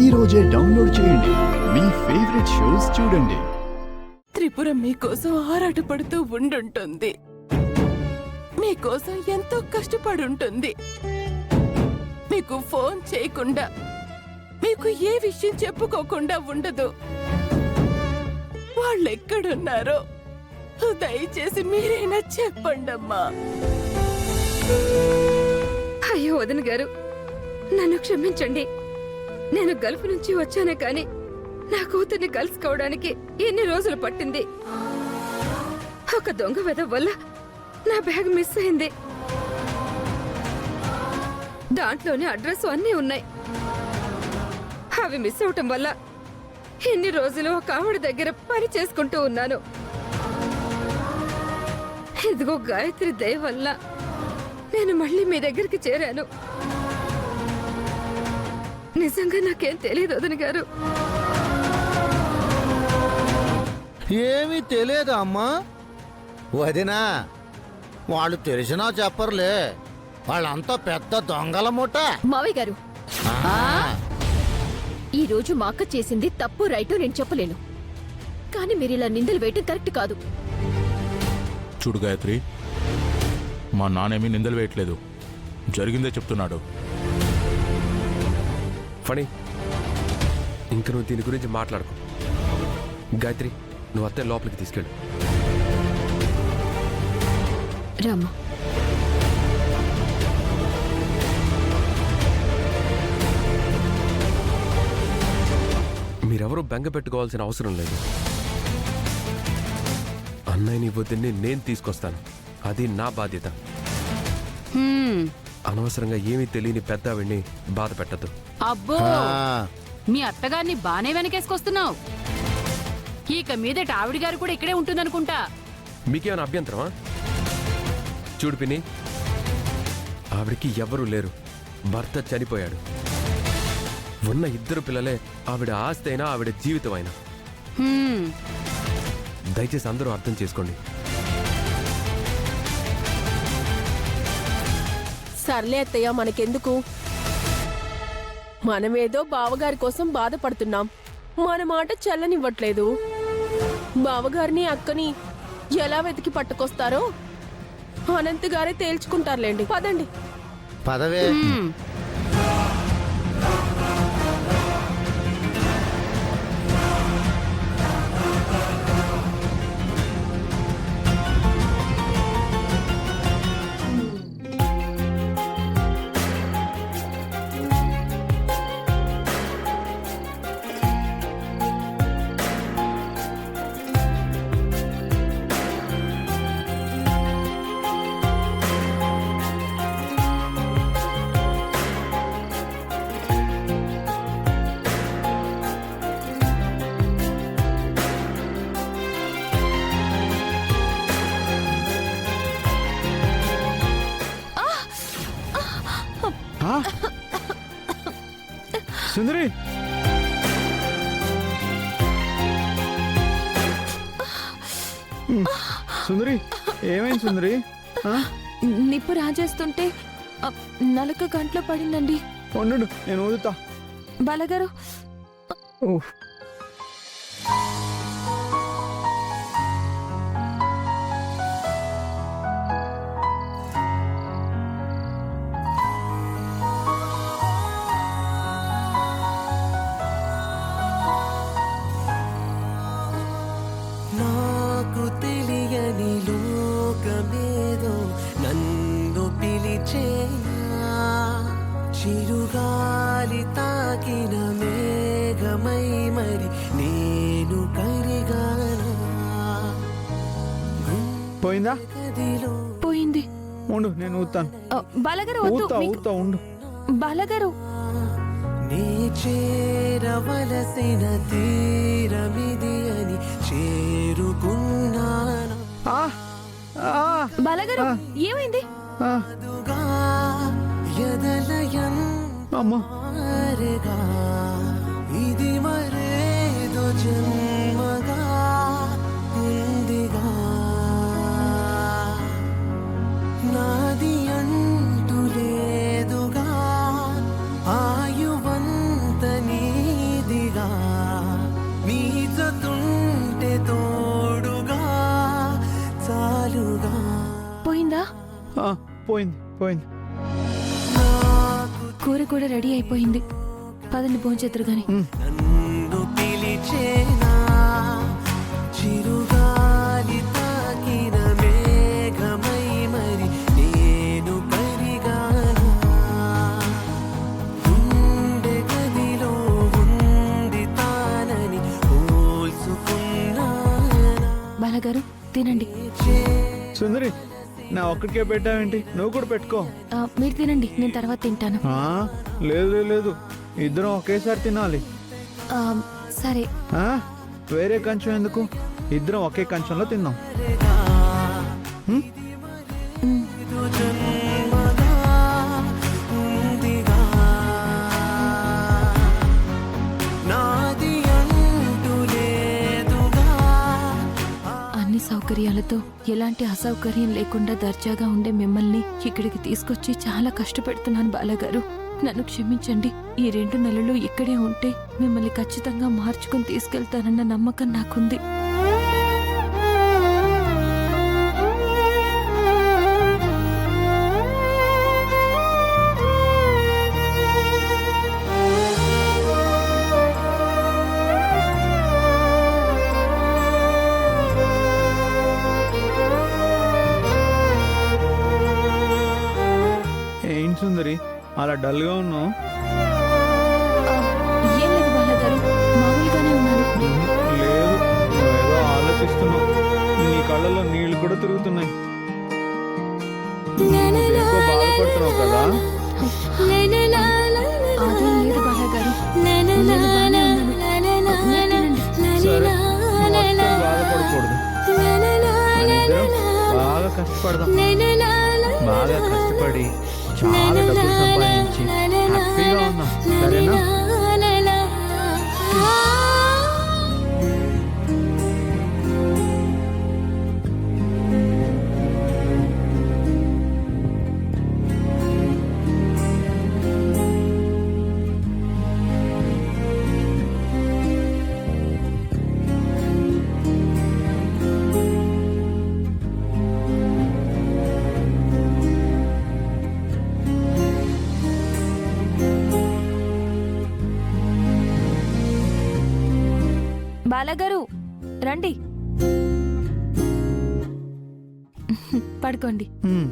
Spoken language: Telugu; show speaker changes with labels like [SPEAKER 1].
[SPEAKER 1] ఈ రోజే డౌన్లోడ్ చేయండి. మీ ఫేవరెట్ షోస్ చూడండి.
[SPEAKER 2] త్రిపుర మీకోసం ఆరాటపడుతూ ఉండుంటుంది. మీకోసం ఎంతో కష్టపడుంటుంది. మీకు ఫోన్ చేయకుండా, మీకు ఏ విషయం చెప్పుకోకుండా ఉండదు. వాళ్ళెక్కడున్నారో దయచేసి మీరైనా చెప్పండమ్మా.
[SPEAKER 3] అయ్యో వదిన గారు, నన్ను క్షమించండి. నేను గల్ఫ్ నుంచి వచ్చానే కాని నా కూతుర్ని కలుసుకోవడానికి ఎన్ని రోజులు పట్టింది. ఒక దొంగ వెధవ వల్ల నా బ్యాగ్ మిస్ అయింది. దాంట్లోనే అడ్రస్ అన్నీ ఉన్నాయి. అవి మిస్ అవటం వల్ల ఎన్ని రోజులు ఒక ఆవిడ దగ్గర పని చేసుకుంటూ ఉన్నాను. ఇదిగో గాయత్రి దయ వల్ల నేను మళ్ళీ మీ దగ్గరికి చేరాను. నిజంగా నాకేం తెలియదు వదిన గారు.
[SPEAKER 4] ఏమీ తెలియదా అమ్మా? వదినా, వాళ్ళు తెలిసినా చెప్పరులే. వాళ్ళంతా పెద్ద దొంగల మూట.
[SPEAKER 5] మావయ్య గారు, ఈ రోజు మా అక్క చేసింది తప్పు రైటో నేను చెప్పలేను, కానీ మీరు ఇలా నిందలు వేయటం కరెక్ట్ కాదు.
[SPEAKER 6] చూడు గాయత్రి, మా నానేమీ నిందలు వేయట్లేదు, జరిగిందే చెప్తున్నాడు.
[SPEAKER 7] ఫణి, ఇంక నువ్వు దీని గురించి మాట్లాడుకో. గాయత్రి, నువ్వు అత్తే లోపలికి తీసుకెళ్ళు.
[SPEAKER 5] రామ్మా.
[SPEAKER 7] మీరెవరూ బెంగ పెట్టుకోవాల్సిన అవసరం లేదు. అన్నయ్యని వద్దని నేను తీసుకొస్తాను, అది నా బాధ్యత. అనవసరంగా ఏమీ తెలియని పెద్దావిడ్ని బాధ పెట్టద్దు.
[SPEAKER 8] అబ్బో, మీ అత్తగారిని బానే వెనకేసుకొస్తున్నావు. ఇక మీదట ఆవిడ గారు కూడా ఇక్కడే ఉంటుందనుకుంటా.
[SPEAKER 7] మీకేమైనా అభ్యంతరమా? చూడు పిన్ని, ఆవిడికి ఎవరూ లేరు. భర్త చనిపోయాడు. ఉన్న ఇద్దరు పిల్లలే ఆవిడ ఆస్తి అయినా, ఆవిడ జీవితం అయినా. దయచేసి అందరూ అర్థం చేసుకోండి.
[SPEAKER 2] సర్లే అత్తయ్య, మనకెందుకు? మనమేదో బావగారి కోసం బాధపడుతున్నాం, మన మాట చల్లనివ్వట్లేదు. బావగారిని అక్కని ఎలా వెతికి పట్టుకొస్తారో అనంత్ గారే తేల్చుకుంటారులేండి. పదండి.
[SPEAKER 4] పదవే.
[SPEAKER 1] సుందరి, సుందరి, ఏమైంది సుందరి?
[SPEAKER 2] నిప్పు రాజేస్తుంటే నలక గంటలో పడిందండి.
[SPEAKER 1] ఉండు, నేను ఊదుతా.
[SPEAKER 2] బాలగారు,
[SPEAKER 9] నాకు తెలియని లోకమేదో నన్ను పిలిచేనా, చిరుగాలి తాకిన మేఘమై మరి నేను కరిగానా.
[SPEAKER 1] పోయిందా?
[SPEAKER 2] పోయింది.
[SPEAKER 1] ఉండు, నేను ఊతాను.
[SPEAKER 2] బాలగారు,
[SPEAKER 1] ఊతా ఉండు.
[SPEAKER 2] బాలగారు,
[SPEAKER 9] నీ చేరవలసిన తీరమిది అని చేరుకున్నాను.
[SPEAKER 2] బాలగారు, ఏమైంది?
[SPEAKER 9] మారేగా ఇది మరేదో జన్మగా ఉందిగా. నాది అంటూ లేదుగా, ఆయువంత నీ
[SPEAKER 1] పోయింది పోయింది.
[SPEAKER 2] కూర కూడా రెడీ అయిపోయింది. పదండి భోంచేద్దరు గాని.
[SPEAKER 9] నన్ను పిలిచేనా చిరుగాలి తాకిన మేఘమై మరి నేను కరిగానా గుండె గదిలో ఉంది తానని పోల్చుకున్నానా
[SPEAKER 2] బాలగారు తినండి.
[SPEAKER 1] సుందరి, నా ఒక్కడికే పెట్టావేంటి? నువ్వు కూడా పెట్టుకో.
[SPEAKER 2] మీరు తినండి, నేను తర్వాత తింటాను.
[SPEAKER 1] ఆ, లేదు లేదు లేదు, ఇద్దరం ఒకేసారి తినాలి.
[SPEAKER 2] ఆ, సరే.
[SPEAKER 1] ఆ, వేరే కంచం ఎందుకు? ఇద్దరం ఒకే కంచంలో తిందాం. హ్మ్?
[SPEAKER 9] ఇదో జన్మగా ఉందిగా నాది అంటూ లేదుగా
[SPEAKER 2] అన్ని సౌకర్యాలతో ఎలాంటి అసౌకర్యం లేకుండా దర్జాగా ఉండే మిమ్మల్ని ఇక్కడికి తీసుకొచ్చి చాలా కష్టపెడుతున్నాను బాలగారు. నన్ను క్షమించండి. ఈ 2 నెలలు ఇక్కడే ఉంటే మిమ్మల్ని ఖచ్చితంగా మార్చుకుని తీసుకెళ్తానన్న నమ్మకం నాకుంది.
[SPEAKER 1] ఏంటి సుందరి అలా డల్గా ఉన్నావు?
[SPEAKER 2] ఏం లేదు బాలగారు, మామూలుగానే ఉన్నాను.
[SPEAKER 1] లేదు, నువ్వేదో ఆలోచిస్తున్నావు. నీ కళ్ళలో నీళ్లు కూడా తిరుగుతున్నాయి. ఎక్కువ బాధపడుతున్నావు కదా?
[SPEAKER 2] అదేం లేదు బాలగారు, నేను బాగానే ఉన్నాను. మీరు తినండి.
[SPEAKER 1] సరే, మొత్తం బాధపడకూడదు. మనిద్దరం బాగా కష్టపడదాం. బాగా కష్టపడి చాలా డబ్బులు సంపాదించి హ్యాపీగా ఉందాం, సరేనా?
[SPEAKER 2] బాలగారు రండి, పడుకోండి.
[SPEAKER 1] హ్మ్.